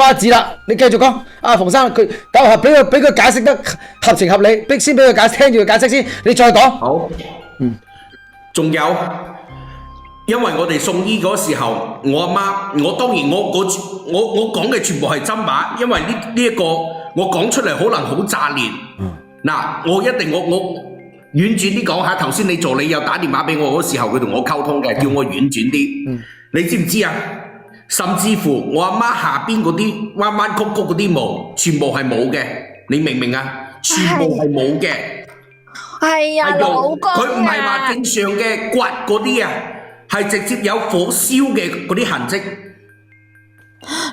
阿子啦，你繼續講。阿馮生佢等下俾佢解釋得合情合理，先俾佢聽住佢解釋先，你再講。好，仲有，因為我哋送醫嗰時候，我阿媽，我當然我講嘅全部係真話，因為呢一個我講出嚟可能好炸裂。嗱，我一定我婉轉啲講下，頭先你助理有打電話俾我嗰時候，佢同我溝通嘅，叫我婉轉啲。你知唔知啊？甚至乎我阿媽下邊嗰啲彎彎曲曲嗰啲毛，全部係冇嘅，你明唔明啊？全部係冇嘅。係啊，老公啊，佢唔係話正常嘅刮嗰啲啊，係直接有火燒嘅嗰啲痕跡。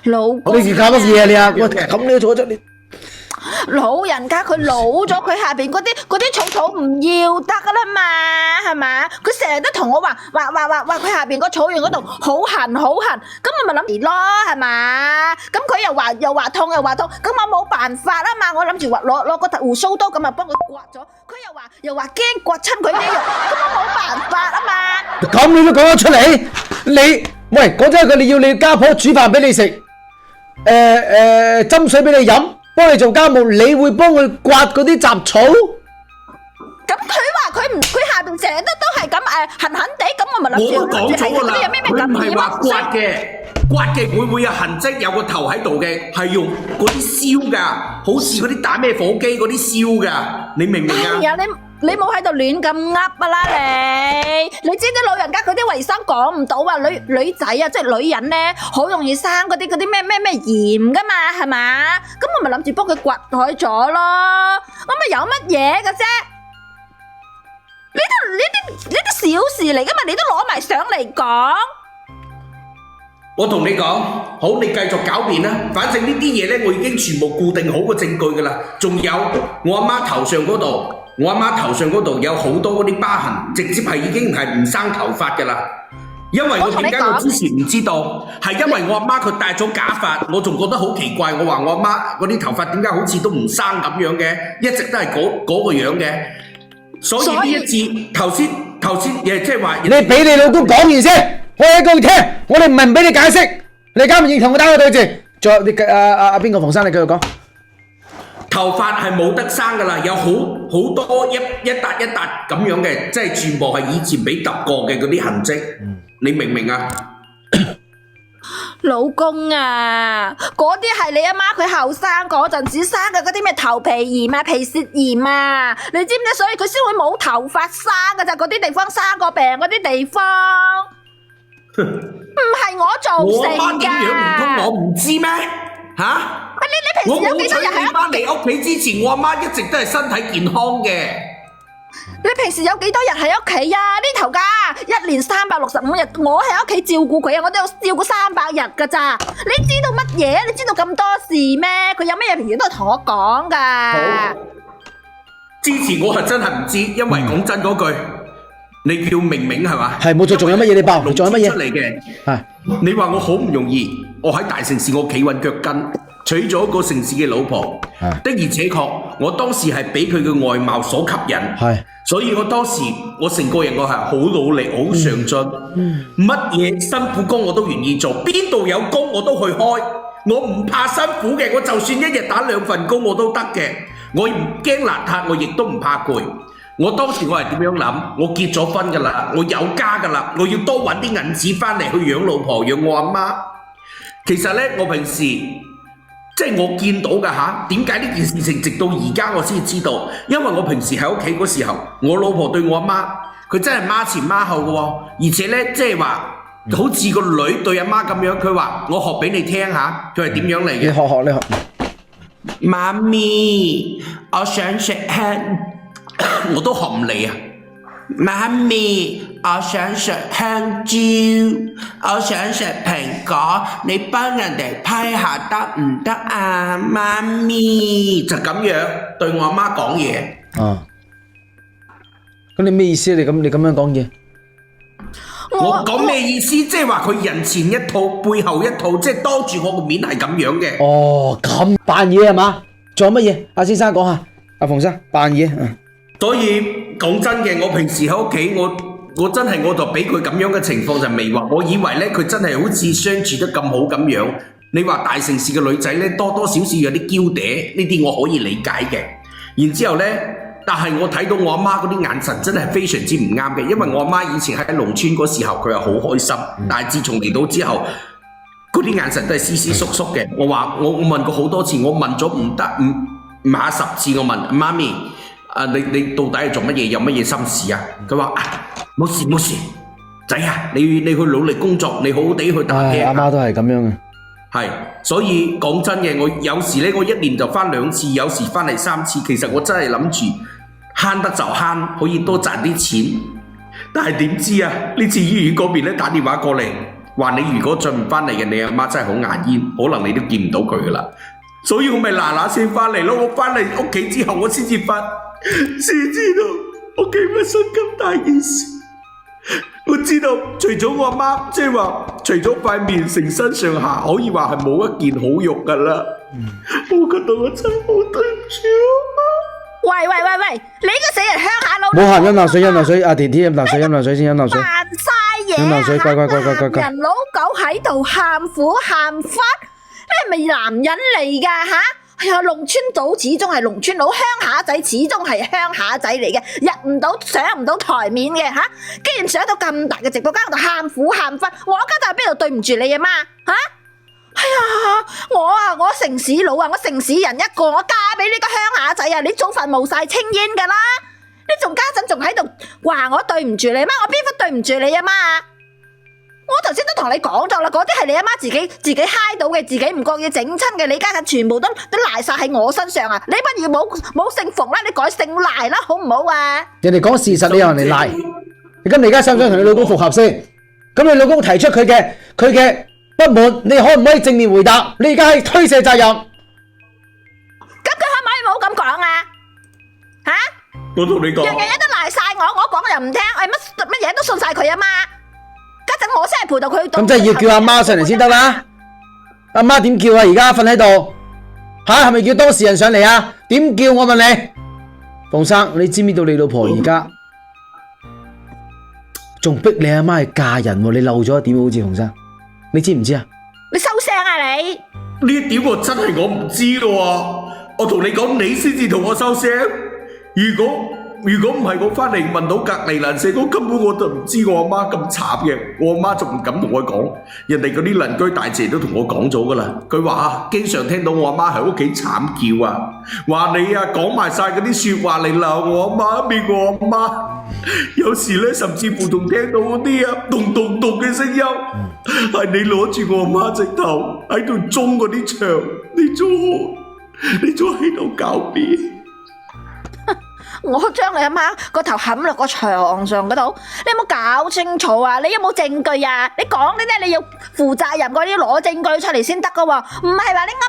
老公，你搞乜嘢啊你啊？我咁你都做得出你？老人家佢老咗，佢下邊嗰啲草唔要得噶啦嘛，係嘛？佢成日都同我話佢下邊個草原嗰度好痕，咁我咪諗住咯，係嘛？咁佢又話痛，咁我冇辦法啊嘛，我諗住攞個鬍鬚刀咁啊幫佢刮咗，佢又話驚刮親佢啲肉，咁我冇辦法啊嘛。咁你都講得出嚟？喂，講真一句，你要你家婆煮飯俾你食，斟水俾你飲。幫你做家務，你會幫佢刮嗰啲雜草？咁佢話佢下邊成日都係咁痕地，咁我咪諗住我都講咗㗎啦，佢唔係話刮嘅會有痕跡，有個頭喺度嘅，係用嗰啲燒㗎，好似嗰啲打咩火機嗰啲燒㗎，你明唔明啊？係啊，你冇喺度亂咁噏啊啦你知啲老人家佢啲衞生講唔到啊，女仔啊，即係女人咧，好容易生嗰啲咩炎噶嘛，係嘛？咁我咪諗住幫佢刮開咗咯，咁咪有乜嘢嘅啫？呢啲小事嚟噶嘛，你都攞埋上嚟講。我同你講，好，你繼續狡辯啦。反正呢啲嘢咧，我已經全部固定好個證據噶啦。仲有我阿媽頭上嗰度，有好多嗰啲疤痕，直接係已經係唔生頭髮噶啦。因為我點解我之前唔知道，係因為我阿媽佢戴咗假髮，我仲覺得好奇怪。我話我阿媽嗰啲頭髮點解好似都唔生咁樣嘅，一直都係嗰個樣嘅。所以呢一次頭先即係話，你俾你老公講完先。我喺度聽，我哋唔係唔俾你解釋，你敢唔認同我打個對字？仲有你邊個馮生，你繼續講。頭髮係冇得生噶啦，有好多一笪咁樣嘅，即係全部係以前俾揼過嘅嗰啲痕跡，你明唔明啊？老公啊，嗰啲係你阿媽佢後生嗰陣時生嘅嗰啲咩頭皮炎啊、皮屑炎啊，你知唔知？所以佢先會冇頭髮生噶咋，嗰啲地方生過病嗰啲地方。唔係我造成㗎。我媽點樣唔通我唔知咩？嚇？你平時有幾多日喺屋企？我冇娶你翻嚟屋企之前，我阿媽一直都係身體健康嘅。你平時有幾多日喺屋企啊？呢頭家1年365日，我喺屋企照顧佢啊，我都有照顧300日㗎咋。你知道乜嘢？你知道咁多事咩？佢有咩嘢平時都係同我講㗎。好，之前我係真係唔知，因為講真嗰句。你叫明明係嘛？係冇錯，仲有乜嘢你爆？仲有乜嘢出嚟嘅？係你話我好唔容易，我喺大城市我企穩腳跟，娶咗一個城市嘅老婆。的而且確，我當時係俾佢嘅外貌所吸引。係，所以我當時我成個人我係好努力、好上進，乜嘢辛苦工我都願意做，邊度有工我都去開。我唔怕辛苦嘅，我就算一日打2份工我都得嘅。我唔驚邋遢，我亦都唔怕攰。我當時我係點樣諗？我結咗婚㗎啦，我有家㗎啦，我要多揾啲銀紙返嚟去養老婆、養我阿媽。其實呢，我平時即係我見到㗎嚇，點解呢件事情直到而家我先知道？因為我平時喺屋企嗰時候，我老婆對我阿媽，佢真係媽前媽後嘅喎，而且呢，即係話好似個女對阿媽咁樣。佢話我學俾你聽下，佢係點樣嚟嘅？你學。媽咪，我想食香。我都學唔嚟啊！媽咪，我想食香蕉，我想食蘋果，你幫人哋批下得唔得啊？媽咪就咁樣對我阿媽講嘢。啊！咁你咩意思？你咁樣講嘢？我講咩意思？即係話佢人前一套，背後一套，即係當住我個面係咁樣嘅。哦，咁扮嘢係嘛？仲有乜嘢？阿先生講下，阿馮生扮嘢。所以講真嘅，我平時喺屋企，我真係我就俾佢咁樣嘅情況就未話，我以為咧佢真係好似相處得咁好咁樣。你話大城市嘅女仔呢，多多少少有啲嬌嗲，呢啲我可以理解嘅。然之後呢，但係我睇到我阿媽嗰啲眼神真係非常之唔啱嘅，因為我阿媽以前喺農村嗰時候佢係好開心，但係自從嚟到之後，嗰啲眼神都係斯斯縮縮嘅。我問過好多次，我問咗唔下10次，我問媽咪，你到底係做乜嘢？有乜嘢心事啊？佢話冇事冇事，仔啊，你去努力工作，你好好地去打拼。阿媽都係咁樣嘅。係，所以講真嘅，我有時呢，我一年就返2次，有時返嚟3次。其實我真係諗住慳得就慳，可以多賺啲錢。但係點知啊？呢次醫院嗰邊呢打電話過嚟，話你如果再唔返嚟嘅，你阿媽真係好牙煙，可能你都見唔到佢噶啦。所以我咪嗱聲返嚟咯。我返嚟屋企之後，我先知道屋企發生咁大件事。我知道除咗我阿媽，即係話除咗塊面成身上下可以話係冇一件好肉噶啦。我覺得我真係好對唔住喂，你個死人鄉下佬！冇喊，飲啖水，阿甜甜飲啖水先，飲啖水。扮晒嘢啊！飲啖水，乖。男人老狗喺度喊苦喊忽，你係咪男人嚟噶吓？哎呀，農村佬始終係農村佬，鄉下仔始終係鄉下仔嚟嘅，入唔到上唔到台面嘅吓。既然上到咁大嘅直播間度喊苦喊忽，我家就喺邊度對唔住你啊媽吓？哎呀，我城市佬啊，我城市人一個，我嫁俾呢個鄉下仔啊，你早份冇晒青煙噶啦，你仲家陣仲喺度話我對唔住你媽，我邊忽對唔住你啊媽？我頭先都同你講咗啦，嗰啲係你阿媽自己嗨到嘅，自己唔覺意整親嘅，你家陣全部都賴晒喺我身上啊！你不如冇姓馮啦，你改姓賴啦，好唔好啊？人哋講事實，你有人嚟賴。咁你而家想唔想同你老公復合先？咁你老公提出佢嘅不滿，你可唔可以正面回答？你而家係推卸責任。咁佢可唔可以冇咁講啊？吓？我同你講，樣樣嘢都賴晒我講又唔聽，乜嘢都信晒佢啊嘛！家陣我先係陪到佢。咁即係要叫阿媽上嚟先得啦。阿媽點叫啊？而家瞓喺度吓，係咪叫當事人上嚟啊？點叫我問你？馮生，你知唔知道你老婆而家仲逼你阿媽去嫁人喎？你漏咗一點，好似馮生，你知唔知啊？你收聲啊你！呢一點我真係我唔知咯。我同你講，你先至同我收聲。如果唔係我返嚟問到隔離鄰舍，我根本我就唔知我阿媽咁慘嘅。我阿媽就唔敢同我講，人哋嗰啲鄰居大姐都同我講咗噶啦。佢話經常聽到我阿媽喺屋企慘叫啊，話你啊講埋晒嗰啲説話嚟鬧我阿媽，變我阿媽。有時咧甚至乎仲聽到嗰啲啊咚咚咚嘅聲音，係你攞住我阿媽隻頭喺度中嗰啲牆，你仲喺度狡辯。我將你阿媽個頭冚落個牆上嗰度，你有冇搞清楚啊？你有冇證據啊？你講呢啲你要負責任嗰啲攞證據出嚟先得噶喎，唔係話你噏